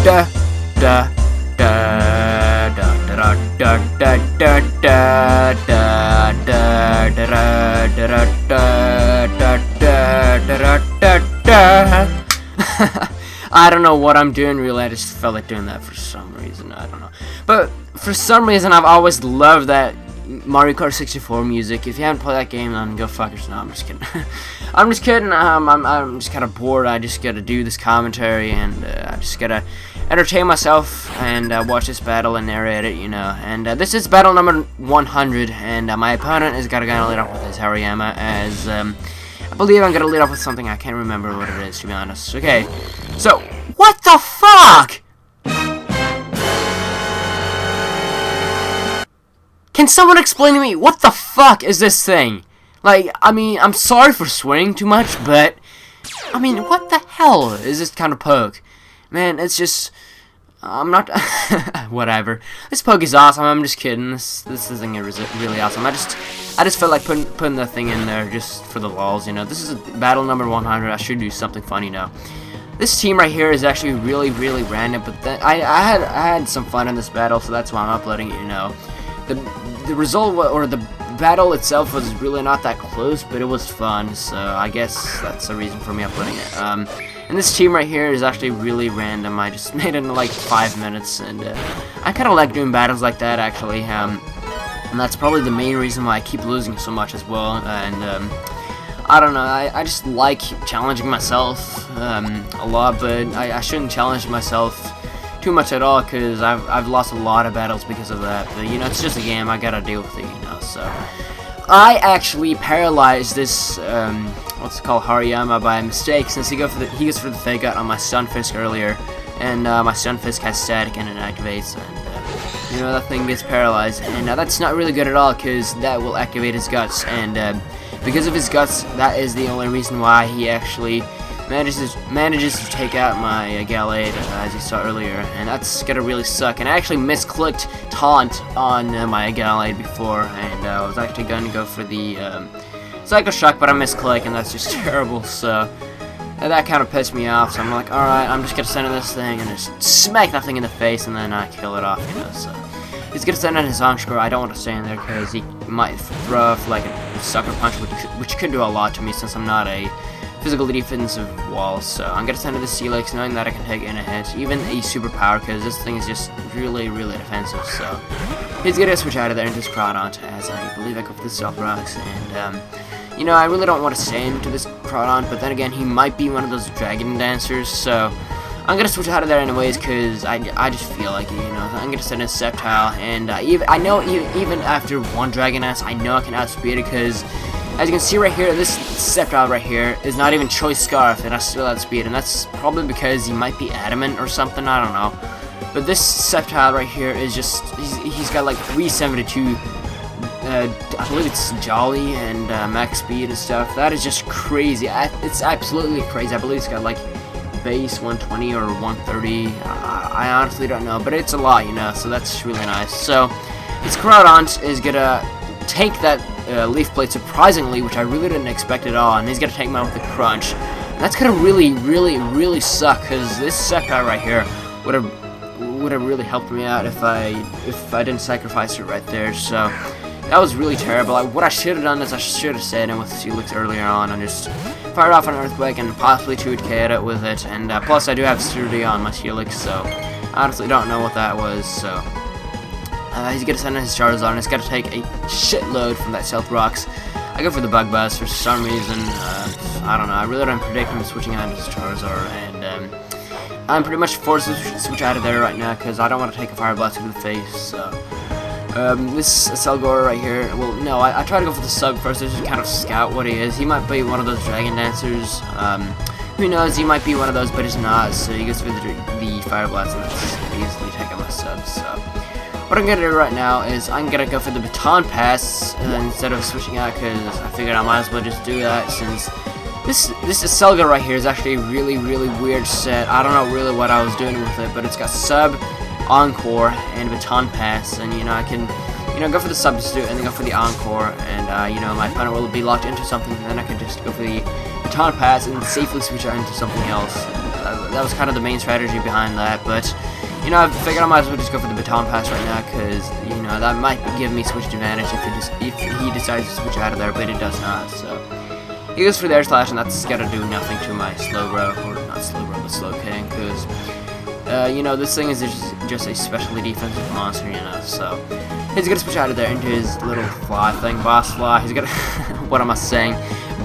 da da da da da da da da da da da da da. I don't know what I'm doing really, I just felt like doing that for some reason, I don't know. But for some reason I've always loved that Mario Kart 64 music. If you haven't played that game, then go fuck yourself. No, I'm just kidding. I'm just kidding. I'm just kind of bored. I just gotta do this commentary, and I just gotta entertain myself and watch this battle and narrate it, you know. And this is battle number 100, and my opponent is gonna lead off with his Hariyama, as I believe I'm gonna lead off with something I can't remember what it is, to be honest. Okay, so what the fuck? Can someone explain to me what the fuck is this thing? Like, I mean, I'm sorry for swearing too much, but I mean, what the hell is this kind of poke? Man, it's just, I'm not, whatever. This poke is awesome. I'm just kidding. This isn't really awesome. I just felt like putting the thing in there just for the lols, you know. This is battle number 100. I should do something funny now. This team right here is actually really random, but I had some fun in this battle, so that's why I'm uploading it, you know. The result, or the battle itself, was really not that close, but it was fun, so I guess that's the reason for me uploading it. And this team right here is actually really random. I just made it in like 5 minutes, and I kind of like doing battles like that, actually. And that's probably the main reason why I keep losing so much as well. And I don't know, I just like challenging myself a lot, but I shouldn't challenge myself too much at all, because I've lost a lot of battles because of that. But you know, it's just a game, I gotta deal with it, you know. So I actually paralyzed this what's it called, Hariyama, by mistake, since he goes for the fake out on my Stunfisk earlier, and my Stunfisk has static and it activates, and you know, that thing gets paralyzed, and that's not really good at all, because that will activate his guts, and because of his guts, that is the only reason why he actually manages to take out my Gallade, as you saw earlier, and that's gonna really suck. And I actually misclicked taunt on my Gallade before, and I was actually gonna go for the Psycho Shock, but I misclicked, and that's just terrible. So that kind of pissed me off. So I'm like, all right, I'm just gonna send in this thing and just smack that thing in the face, and then I kill it off, you know. So he's gonna send in his Onshcore. I don't want to stay in there because he might throw off like a sucker punch, which could do a lot to me since I'm not a physical defensive wall. So I'm gonna send in the Celix, knowing that I can take in a hit, even a superpower, because this thing is just really defensive. So he's gonna switch out of there into his Crawdaunt, as I believe I go for the Stealth Rocks, and you know, I really don't want to stay into this Crawdaunt, but then again, he might be one of those Dragon Dancers, so I'm gonna switch out of there anyways, because I just feel like it, you know. I'm gonna send in Sceptile, and I know even after one Dragon Dance, I know I can outspeed it, because as you can see right here, this Sceptile right here is not even Choice Scarf, and I still outspeed, and that's probably because he might be adamant or something, I don't know. But this Sceptile right here is just, he's got like 372, I believe it's Jolly and max speed and stuff. That is just crazy. It's absolutely crazy. I believe it's got like base 120 or 130. I honestly don't know, but it's a lot, you know, so that's really nice. So his Crawdaunt is gonna take that Leaf Blade surprisingly, which I really didn't expect at all, and he's gonna take mine with a Crunch. And that's gonna really suck, because this Sceptile right here would have really helped me out if I didn't sacrifice it right there. So that was really terrible. What I should have done is I should have stayed in with Celix earlier on and just fired off an Earthquake and possibly 2-KO'd it with it. And plus I do have Sturdy on my Celix, so I honestly don't know what that was. So he's gonna send in his Charizard, and it's gonna take a shitload from that Stealth Rocks. I go for the Bug Buzz for some reason. I don't know. I really don't predict him switching out his Charizard, and I'm pretty much forced to switch out of there right now because I don't want to take a Fire Blast to the face. So this Selgor right here, well, no, I try to go for the sub first, just kind of scout what he is. He might be one of those Dragon Dancers. Who knows, he might be one of those, but he's not. So he goes for the Fire Blast, and that's easily taking my sub. So what I'm gonna do right now is I'm gonna go for the Baton Pass instead of switching out, because I figured I might as well just do that, since this Selga right here is actually a really weird set. I don't know really what I was doing with it, but it's got Sub, Encore, and Baton Pass, and you know, I can, you know, go for the Substitute and then go for the Encore, and you know, my opponent will be locked into something, and then I can just go for the Baton Pass and safely switch out into something else. And, that was kind of the main strategy behind that. But you know, I figured I might as well just go for the baton pass right now, because you know that might give me switch advantage if he decides to switch out of there, but it does not. So he goes for the air slash, and that's gotta do nothing to my slow bro, or not slow bro, but slow king, because you know, this thing is just a specially defensive monster, you know. So he's gonna switch out of there into his little fly thing, boss fly. He's gonna what am I saying?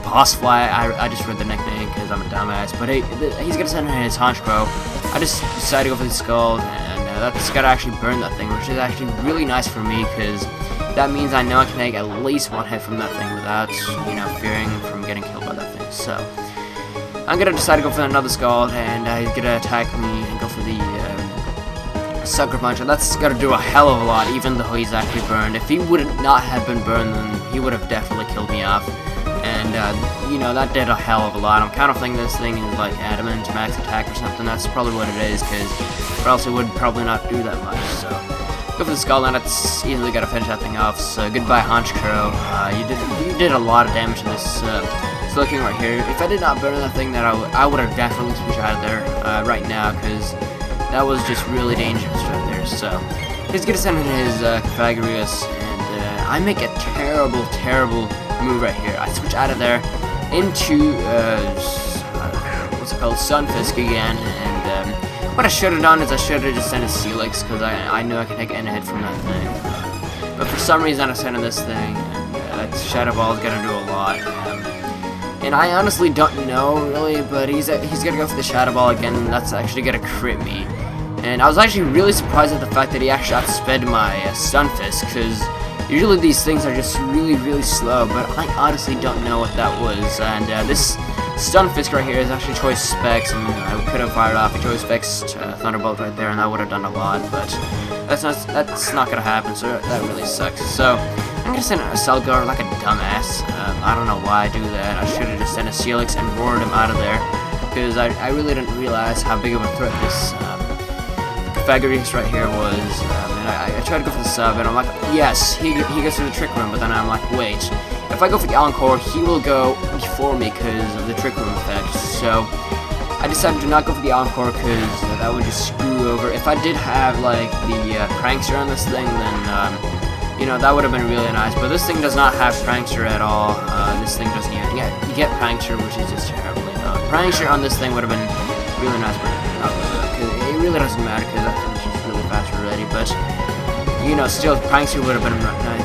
Boss fly. I just read the nickname because I'm a dumbass. But hey, he's gonna send in his Haunch Crow. I just decided to go for the skull, and that's gotta actually burn that thing, which is actually really nice for me, because that means I know I can take at least one hit from that thing without, you know, fearing from getting killed by that thing. So I'm gonna decide to go for another skull, and he's gonna attack me and go for the sucker punch, and that's gonna do a hell of a lot, even though he's actually burned. If he would not have been burned, then he would have definitely killed me off. And you know, that did a hell of a lot. I'm kind of thinking this thing is like adamant max attack or something. That's probably what it is, or else it would probably not do that much. So go for the skull, and it's easily gotta finish that thing off. So goodbye, Haunch Crow. You did a lot of damage to this slow king right here. If I did not burn that thing, then I would have definitely switched out of there right now, because that was just really dangerous right there. So he's gonna send in his Pythagoras, and I make a terrible move right here. I switch out of there into what's it called, Sunfisk again, and what I should have done is I should have just sent a Celix, because I knew I could take an hit from that thing. But for some reason I sent in this thing, and that Shadow Ball is gonna do a lot. And I honestly don't know really, but he's gonna go for the Shadow Ball again, and that's actually gonna crit me. And I was actually really surprised at the fact that he actually outsped my Stunfisk, because usually these things are just really slow, but I honestly don't know what that was. And this Stunfisk right here is actually Choice Specs, and I could have fired off a Choice Specs Thunderbolt right there, and that would have done a lot, but that's not gonna happen, so that really sucks. So I'm gonna send a Selgar like a dumbass. I don't know why I do that. I should have just sent a Celix and roared him out of there, because I really didn't realize how big of a threat this Pythagoras right here was, and I tried to go for the sub, and I'm like, yes, he goes for the Trick Room, but then I'm like, wait, if I go for the Encore, he will go before me because of the Trick Room effect. So I decided to not go for the Encore, because that would just screw over. If I did have like the Prankster on this thing, then you know, that would have been really nice, but this thing does not have Prankster at all. This thing doesn't even get Prankster, which is just terrible. Prankster on this thing would have been really nice, but it really doesn't matter, because that thing's just really fast already. But you know, still, Prankster would have been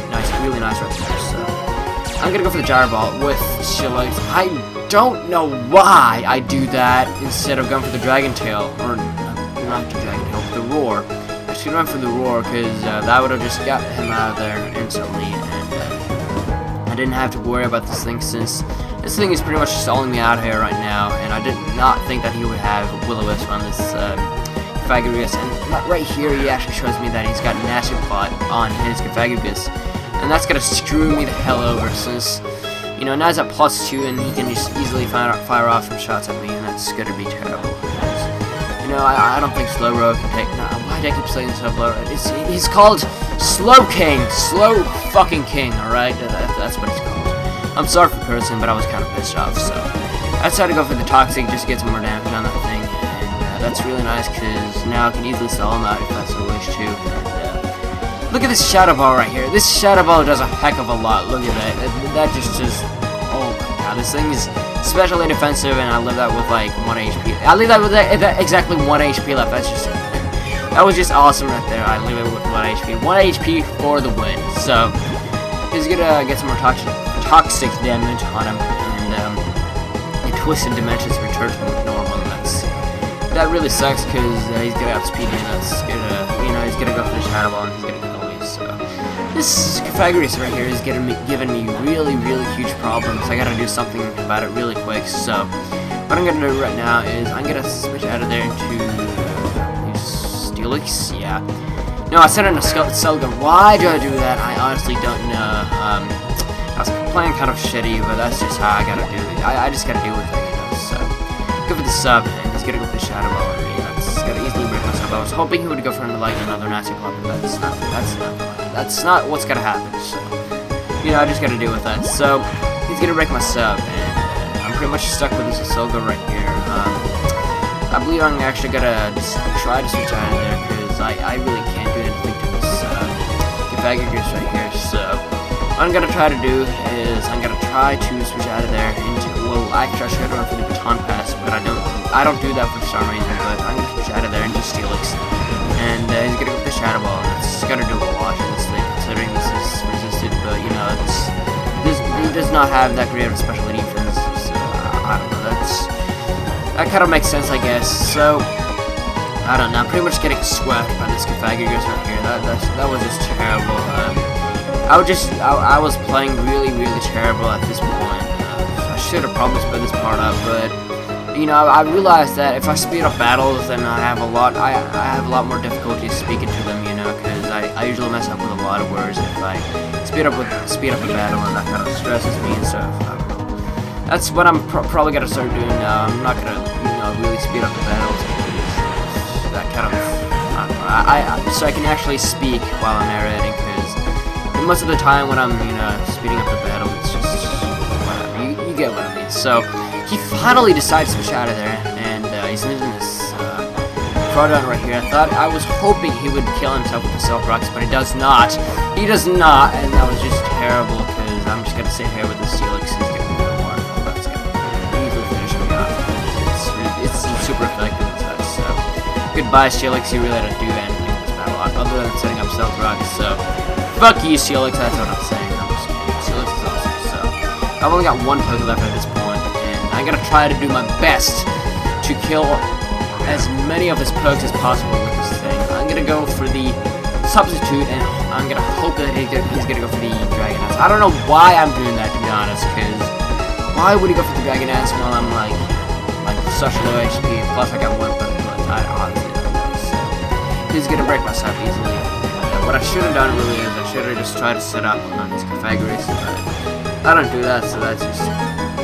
nice, really nice right there. So I'm gonna go for the Gyro Ball with Shillix. I don't know why I do that instead of going for the Dragon Tail, or not the Dragon Tail, but the Roar. I should run for the Roar, because that would have just got him out of there instantly, and I didn't have to worry about this thing, since this thing is pretty much stalling me out here right now, and I did not think that he would have Will-O-Wisp on this Pythagoras, and right here he actually shows me that he's got Nasty Plot on his Pythagoras, and that's gonna screw me the hell over, since, you know, now he's at +2, and he can just easily fire off some shots at me, and that's gonna be terrible. You know, I don't think Slow Rogue can take. Why do I keep saying Slow Rogue? He's called Slow King, Slow fucking King. All right, that's what he's called. I'm sorry for cursing, but I was kind of pissed off. So I decided to go for the Toxic just to get some more damage on that thing, and that's really nice, because now I can easily stall him out if I so wish to. And, look at this Shadow Ball right here. This Shadow Ball does a heck of a lot. Look at that. That just oh my god, this thing is specially defensive, and I live that with like 1 HP. I live that with exactly 1 HP left. That was just awesome right there. I live it with 1 HP. 1 HP for the win. So he's gonna get some more toxic damage on him, and the Twisted Dimensions return to normal. And that really sucks, because he's gonna outspeed me. That's gonna, you know, he's gonna go for the Shadow Ball, and he's gonna kill me. So this Pythagoras right here is giving me really huge problems. I gotta do something about it really quick. So what I'm gonna do right now is I'm gonna switch out of there into Steelix. Yeah. No, I sent in a Selga. Why do I do that? I honestly don't know. I was playing kind of shitty, but that's just how I gotta do it. I just gotta deal with it, you know. So go for the sub, and he's gonna go for the Shadow Ball. That's gonna easily break my sub. I was hoping he would go for like another nasty club, but that's not what's gonna happen. So you know, I just gotta deal with that. So he's gonna break my sub, and I'm pretty much stuck with this Selga right here. I believe I'm actually gonna just try to switch out of there, because I really can't do anything to this configurator right here. So what I'm gonna try to do is I'm gonna try to switch out of there into, well, actually I should run for the baton pass, but I don't do that for the Storm Ranger, but I'm gonna switch out of there into Steelix, and he's gonna go for the Shadow Ball, and it's gonna do a lot in this thing, considering this is resisted, but you know, he does not have that great of a special defense, so I don't know, that kind of makes sense, I guess. So I don't know, I'm pretty much getting swept by this configurator right here. That was just terrible. I was playing really terrible at this point. I should have probably sped this part up, but you know, I realized that if I speed up battles, then I have a lot more difficulty speaking to them, you know, because I usually mess up with a lot of words if I speed up a battle, and that kind of stresses me and stuff. I don't know. That's what I'm probably gonna start doing now. I'm not gonna, you know, really speed up the battles, because that kind of, I don't know, so I can actually speak while I'm narrating, because most of the time when I'm, you know, speeding up the battle, it's just whatever. You get what I mean. So he finally decides to switch out of there, and he's using this Proton right here. I was hoping he would kill himself with the Stealth Rocks, but he does not. He does not, and that was just terrible, because I'm just gonna sit here with the Steelix. He's gonna do more. That's gonna easily finish me off. It's super effective and such. So goodbye, Steelix. You really don't do anything in this battle other than setting up Stealth Rocks. So fuck you, Steelix. That's what I'm saying. I'm just kidding. Steelix is awesome. So I've only got one poke left at this point, and I'm gonna try to do my best to kill as many of his pokes as possible with this thing. I'm gonna go for the substitute, and I'm gonna hope that he's gonna go for the Dragon Dance. I don't know why I'm doing that, to be honest, because why would he go for the Dragon Dance while I'm like such low HP? Plus I got one poke left. I honestly don't know. So he's gonna break my sub easily. What I should have done really is I should have just tried to set up on his configuration, but I don't do that, so that's just,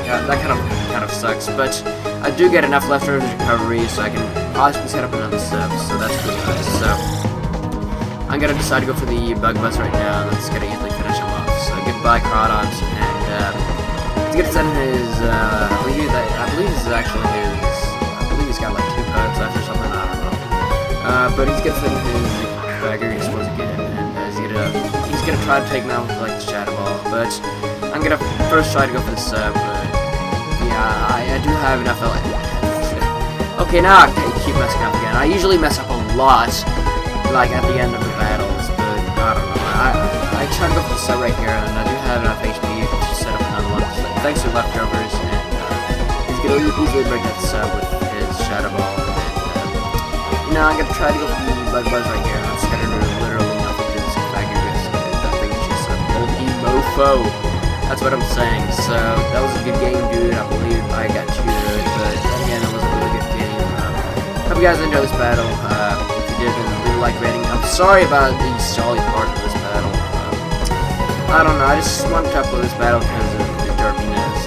yeah, that kind of sucks. But I do get enough leftover recovery, so I can possibly set up another sub, so that's really nice. So I'm gonna decide to go for the Bug Buzz right now, and that's gonna easily finish him off. So goodbye, Crawdons, and he's gonna send his, I believe this is actually his, I believe he's got like 2 pokes left or something, I don't know. But he's gonna send his configuration supposed to get in, and he's gonna try to take me out with like the Shadow Ball, but I'm gonna first try to go for the sub, but yeah, I do have enough LA. Okay, now I keep messing up again. I usually mess up a lot, like at the end of the battles, but I don't know. I try to go for the sub right here, and I do have enough HP to set up another one. Thanks to leftovers, and he's gonna easily break that sub with his Shadow Ball. And now I'm gonna try to go for the Bug Buzz right here, and it's gonna do literally nothing to this configurator. That thing is just a bulky mofo. That's what I'm saying. So that was a good game, dude. I believe I got 2 good, but then again, it was a really good game. Hope you guys enjoyed this battle. If you did, then leave a like rating. I'm sorry about the stally part of this battle. I don't know. I just wanted to upload this battle because of the derpiness.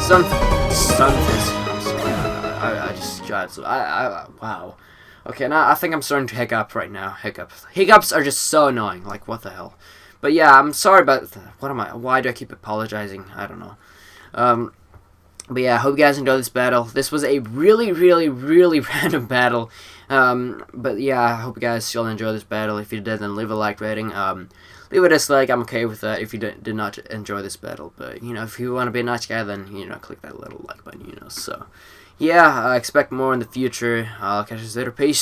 Sunfish. I'm sorry. I just tried. So wow. Okay, now I think I'm starting to hiccup right now. Hiccups are just so annoying. Like, what the hell? But yeah, I'm sorry about why do I keep apologizing? I don't know. But yeah, I hope you guys enjoyed this battle. This was a really random battle. But yeah, I hope you guys still enjoy this battle. If you did, then leave a like rating. Leave a dislike. I'm okay with that if you did not enjoy this battle. But, you know, if you want to be a nice guy, then, you know, click that little like button, you know. So, yeah, I expect more in the future. I'll catch you later. Peace.